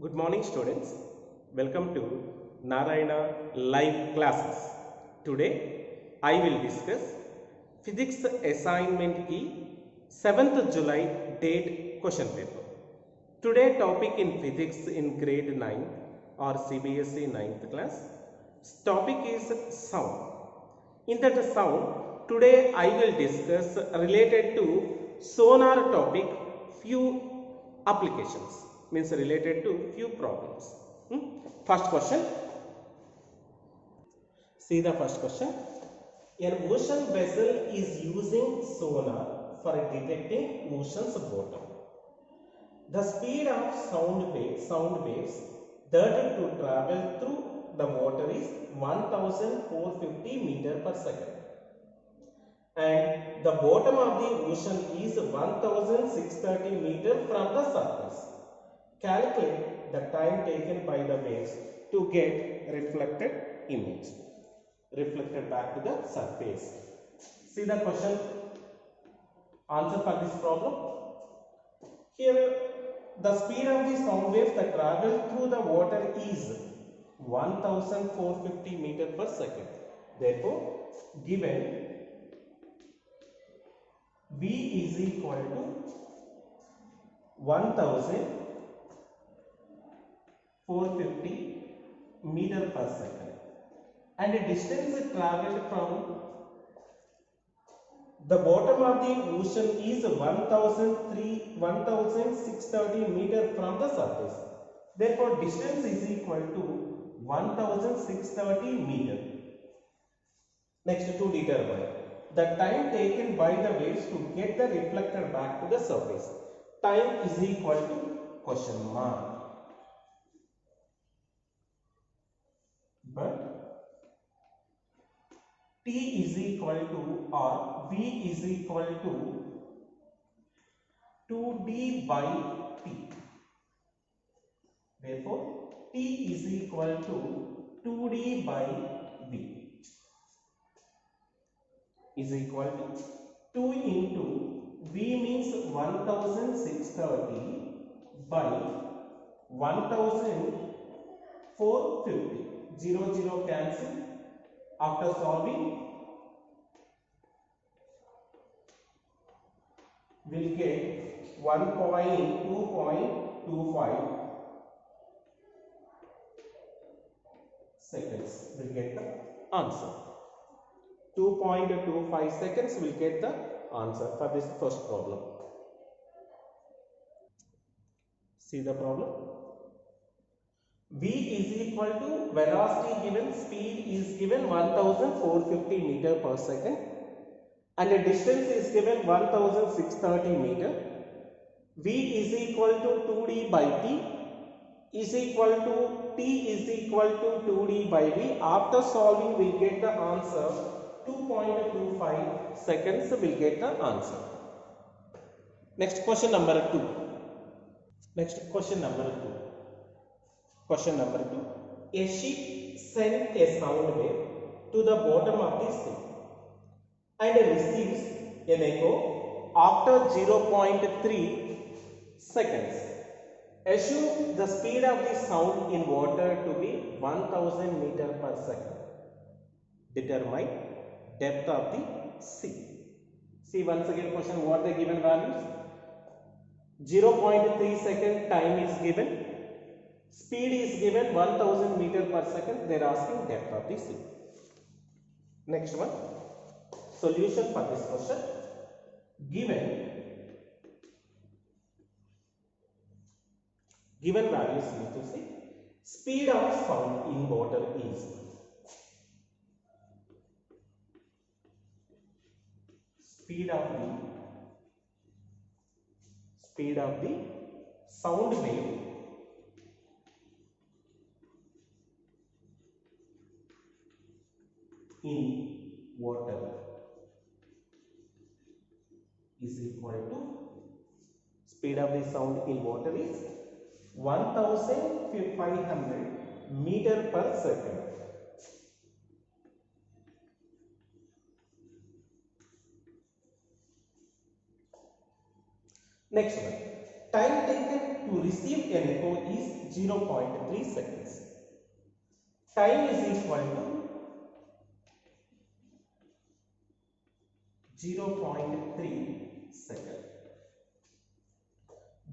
Good morning students. Welcome to Narayana live classes. Today I will discuss physics assignment key 7th July date question paper. Today topic in physics in grade 9 or CBSE 9th class. Topic is sound. In that sound, today I will discuss related to sonar topic few applications, means related to few problems. First question. See the first question. An ocean vessel is using sonar for detecting ocean's bottom. The speed of sound waves that to travel through the water is 1450 meter per second. And the bottom of the ocean is 1630 meter from the surface. Calculate the time taken by the waves to get reflected image, reflected back to the surface. See the question, answer for this problem. Here the speed of the sound waves that travel through the water is 1450 meter per second. Therefore, given V is equal to 1450 meter per second, and the distance travelled from the bottom of the ocean is 1630 meter from the surface. Therefore, distance is equal to 1630 meter. Next, to determine the time taken by the waves to get the reflector back to the surface. Time is equal to question mark. But T is equal to or V is equal to 2D by T. Therefore, T is equal to 2D by V is equal to 2 into V means 1630 by 1450. 0 0 cancel. After solving, we'll get 2.25 seconds. We'll get the answer. 2.25 seconds will get the answer for this first problem. See the problem. V is equal to velocity given, speed is given 1450 meter per second, and the distance is given 1630 meter. V is equal to 2D by T is equal to T is equal to 2D by V. After solving, we get the answer 2.25 seconds will get the answer. Next question number 2. Next question number 2. Question number 2. A ship sent a sound wave to the bottom of the sea and receives an echo after 0.3 seconds. Assume the speed of the sound in water to be 1000 meter per second. Determine depth of the sea. See once again question, what the given values? 0.3 second time is given, speed is given 1000 meter per second. They are asking depth of the sea. Next one, solution for this question. Given values you need to see. Speed of sound in water is speed of the sound wave in water is equal to speed of the sound in water is 1500 meter per second. Next one, time taken to receive an echo is 0.3 seconds. Time is equal to 0.3 seconds.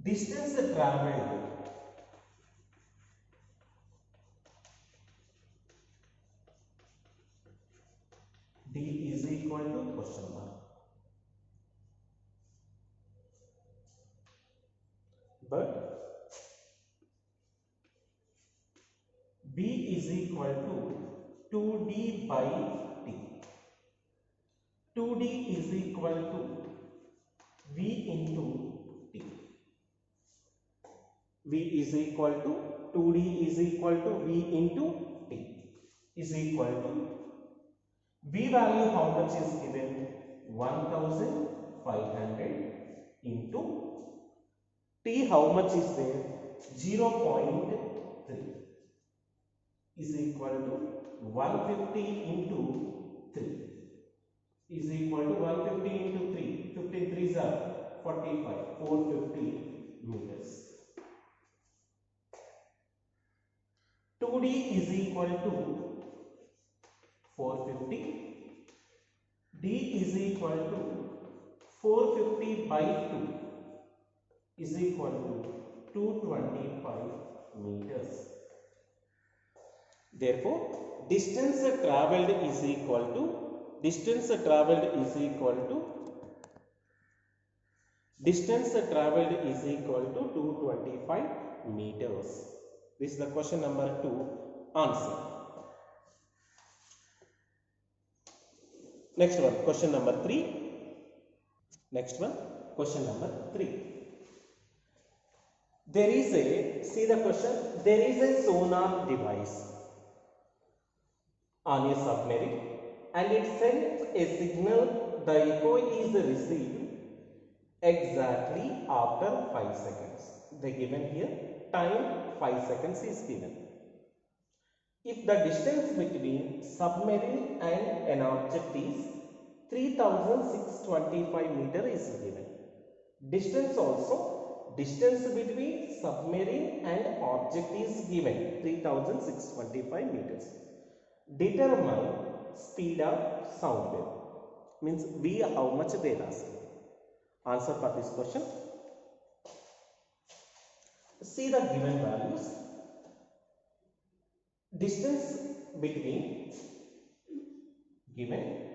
Distance traveled D is equal to question mark. But B is equal to 2D by T. 2D is equal to V into T. V is equal to 2D is equal to V into T is equal to V value how much is given? 1500 into T how much is there? 0.3 is equal to 150 into 3 is equal to 150 into 3. 53 is 45. 450 meters. 2D is equal to 450. D is equal to 450 by 2 is equal to 225 meters. Therefore, distance traveled is equal to 225 meters. This is the question number 2 answer. Next one, question number 3. Next one, question number 3. There is a, see the question, there is a sonar device on a submarine and it sends a signal. The echo is received exactly after 5 seconds. They given here time 5 seconds is given. If the distance between submarine and an object is 3625 meter is given. Distance between submarine and object is given 3625 meters. Determine speed of sound wave. Means V how much they ask. Answer for this question. See the given values. Distance between given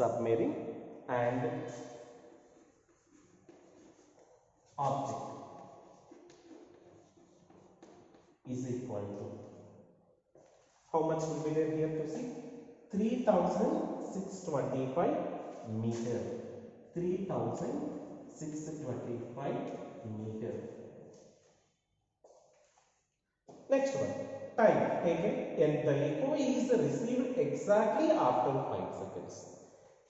submarine and object is equal to how much will be there here to see? 3625 meter. 3625 meter. Next one, time taken and the echo is received exactly after 5 seconds.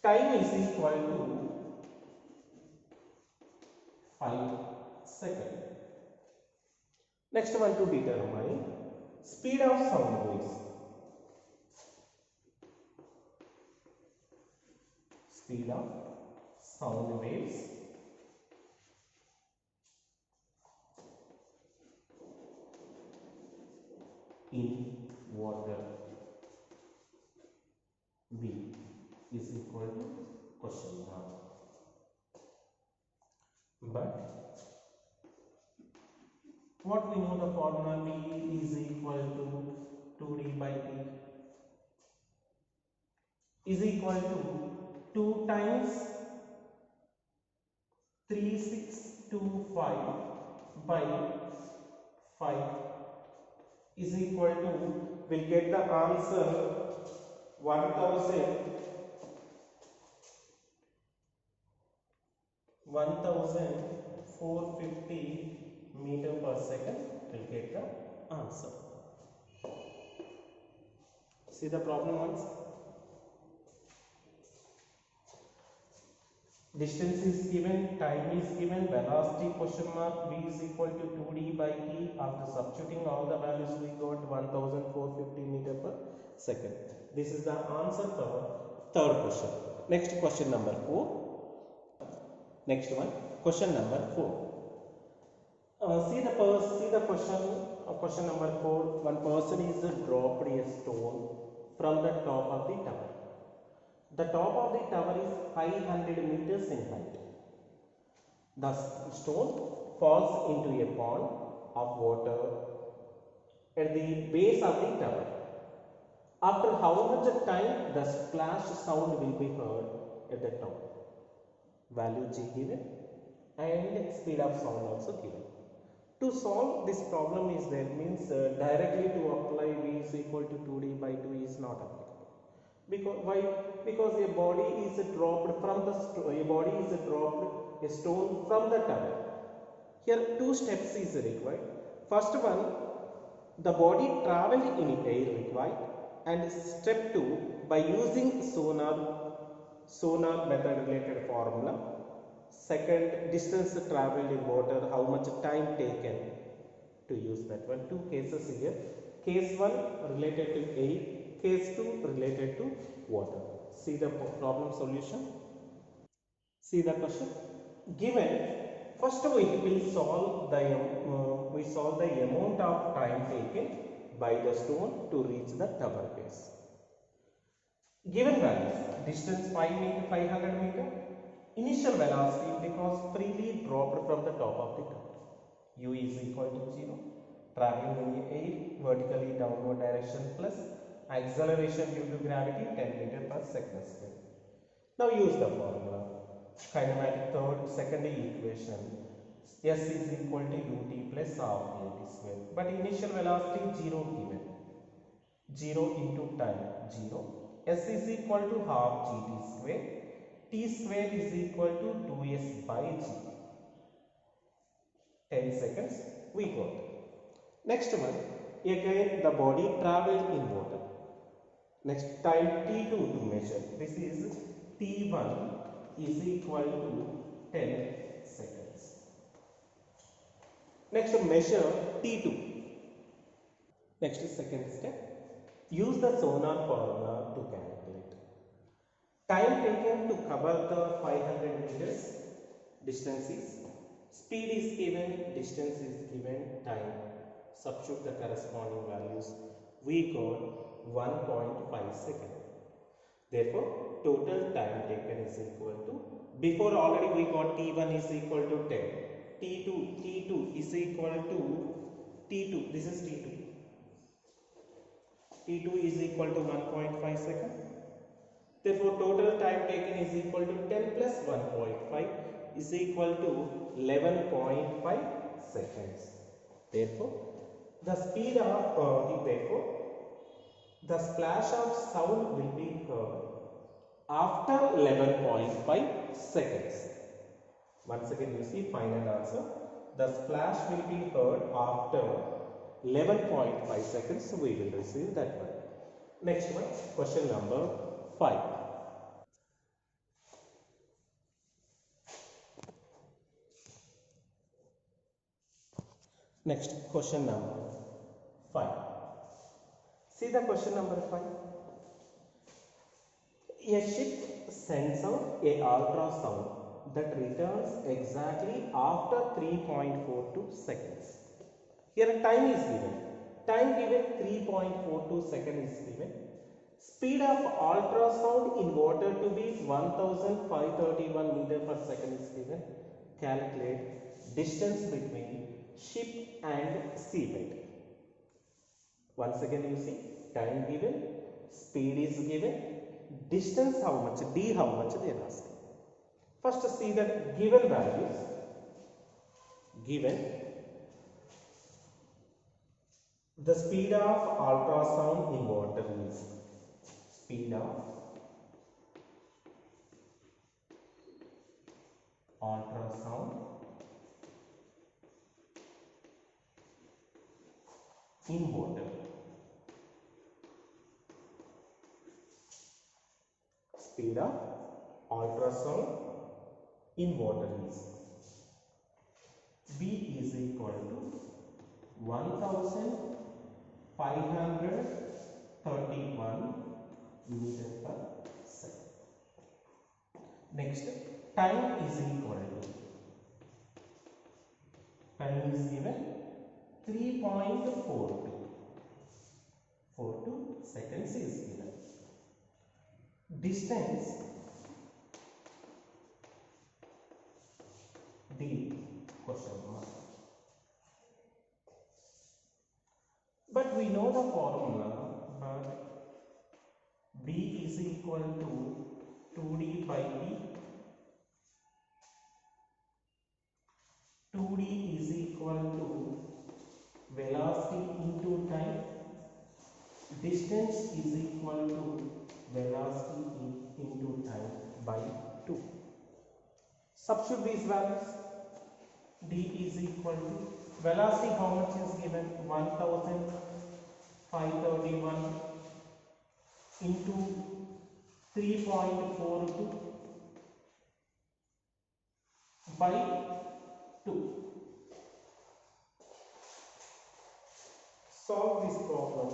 Time is equal to 5 seconds. Next one, to determine speed of sound waves. Speed of sound waves in water. V is equal to question mark. But what we know the formula V is equal to 2D by T is equal to 2 times 3625 by 5 is equal to, we'll get the answer 1450 meter per second. We'll get the answer. See the problem once. Distance is given, time is given, velocity question mark, v is equal to 2d by t. After substituting all the values, we got 1450 meter per second. This is the answer for third question. Next question number 4. Next one, question number 4. See the question. Question number 4. One person is dropped a stone from the top of the tower. The top of the tower is 500 meters in height. The stone falls into a pond of water at the base of the tower. After how much time the splash sound will be heard at the top? Value g given and speed of sound also given. To solve this problem is there means directly to apply v is equal to 2d by 2 is not applicable. Because why? Because a body is dropped from the a stone from the tower. Here two steps is required. First one, the body travel in air required, and step 2, by using sonar method related formula. Second, distance traveled in water, how much time taken to use that one. Two cases here. Case 1 related to air, case 2 related to water. See the problem solution. See the question. Given, first we will solve the amount of time taken by the stone to reach the tower base. Given values: distance 500 meter, initial velocity because freely dropped from the top of the tower, u is equal to 0, traveling in the air vertically downward direction plus acceleration due to gravity 10 meter per second square. Now use the formula. Kinematic second equation, s is equal to ut plus half at square, but initial velocity 0 given, 0 into time 0, s is equal to half gt square, t square is equal to 2s by g. 10 seconds we got. Next one, again the body travels in water. Next, time t2 to measure. This is t1 is equal to 10 seconds. Next, measure t2. Next, second step, use the sonar formula to calculate. Time taken to cover the 500 meters, distance is, speed is given, distance is given, time. Substitute the corresponding values. We got 1.5 seconds. Therefore, total time taken is equal to, before already we got t1 is equal to 10, t2 is equal to t2, this is t2 is equal to 1.5 seconds. Therefore, total time taken is equal to 10 plus 1.5 is equal to 11.5 seconds. Therefore, the splash of sound will be heard after 11.5 seconds. Once again you see final answer. The splash will be heard after 11.5 seconds. So we will receive that one. Next one, question number 5. Next, question number 5. See the question number 5. A ship sends out a ultrasound that returns exactly after 3.42 seconds. Here time is given. Time given 3.42 seconds is given. Speed of ultrasound in water to be 1531 meter per second is given. Calculate distance between ship and seabed. Once again you see, time given, speed is given, distance how much, d how much they are asking. First see that given values. Given the speed of ultrasound in water is, speed of ultrasound in water speed of ultrasound in water is V is equal to 1531 meter per second. Next, time is equal to, time is given 3.42 seconds is given. Distance D question mark. But we know the formula, but B is equal to 2D by D. 2D is equal to velocity into time. Distance is equal to velocity into time by 2. Substitute these values. D is equal to velocity, how much is given? 1531 into 3.42 by 2. Solve this problem,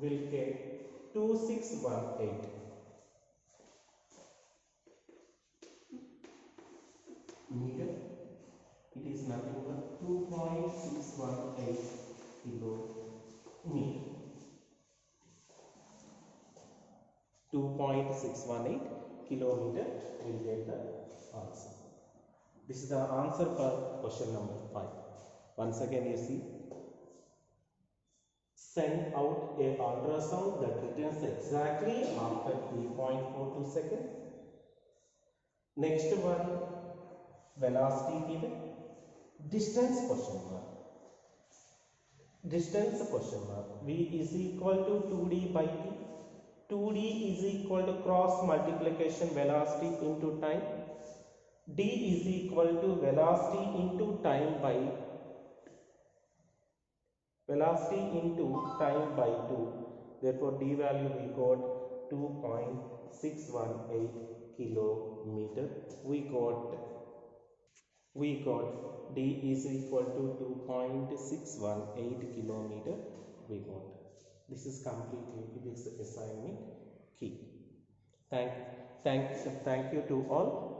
will get 2618 meter. It is nothing but 2.618 kilometer. 2.618 kilometer will get the answer. This is the answer for question number 5. Once again you see, send out a ultrasound that returns exactly after 3.42 seconds. Next one, velocity given. Distance question mark. Distance question mark. V is equal to 2D by T. 2D is equal to cross multiplication velocity into time. D is equal to velocity into time by velocity into time by 2. Therefore, D value we got 2.618 kilometer. We got D is equal to 2.618 kilometer. We got. This is completely this assignment key. Thank you to all.